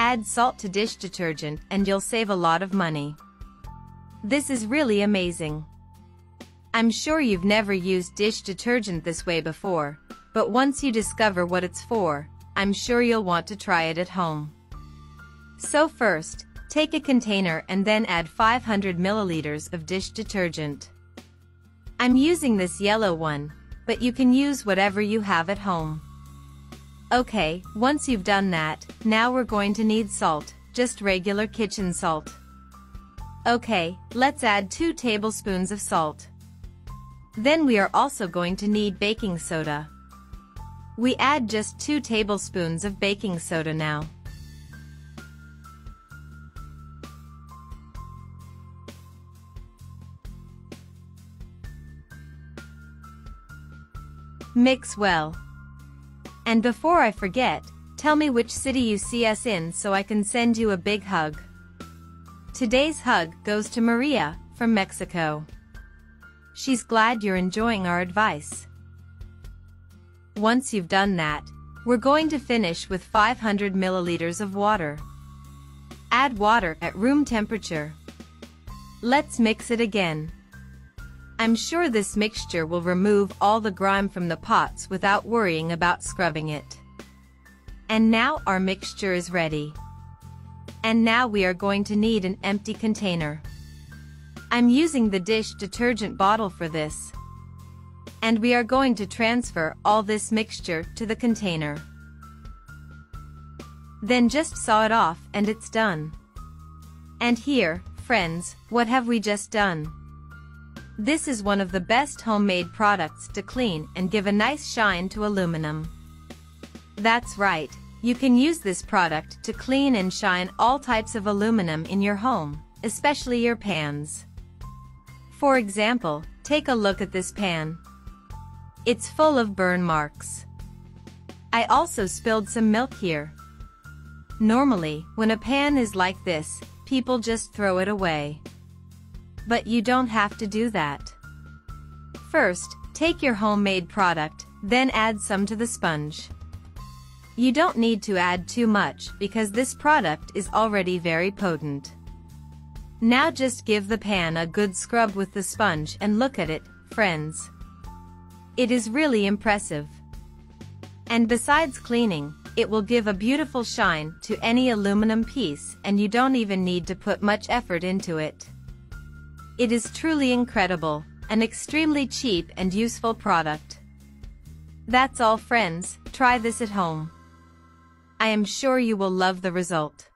Add salt to dish detergent and you'll save a lot of money. This is really amazing. I'm sure you've never used dish detergent this way before, but once you discover what it's for, I'm sure you'll want to try it at home. So first, take a container and then add 500 milliliters of dish detergent. I'm using this yellow one, but you can use whatever you have at home. Okay, once you've done that, now we're going to need salt, just regular kitchen salt. Okay, let's add 2 tablespoons of salt. Then we are also going to need baking soda. We add just 2 tablespoons of baking soda now. Mix well. And before I forget, tell me which city you see us in so I can send you a big hug. Today's hug goes to Maria, from Mexico. She's glad you're enjoying our advice. Once you've done that, we're going to finish with 500 milliliters of water. Add water at room temperature. Let's mix it again. I'm sure this mixture will remove all the grime from the pots without worrying about scrubbing it. And now our mixture is ready. And now we are going to need an empty container. I'm using the dish detergent bottle for this. And we are going to transfer all this mixture to the container. Then just saw it off and it's done. And here, friends, what have we just done? This is one of the best homemade products to clean and give a nice shine to aluminum. That's right, you can use this product to clean and shine all types of aluminum in your home, especially your pans. For example, take a look at this pan. It's full of burn marks. I also spilled some milk here. Normally, when a pan is like this, people just throw it away. But you don't have to do that. First, take your homemade product, then add some to the sponge. You don't need to add too much because this product is already very potent. Now just give the pan a good scrub with the sponge and look at it, friends. It is really impressive. And besides cleaning, it will give a beautiful shine to any aluminum piece and you don't even need to put much effort into it. It is truly incredible, an extremely cheap and useful product. That's all friends, try this at home. I am sure you will love the result.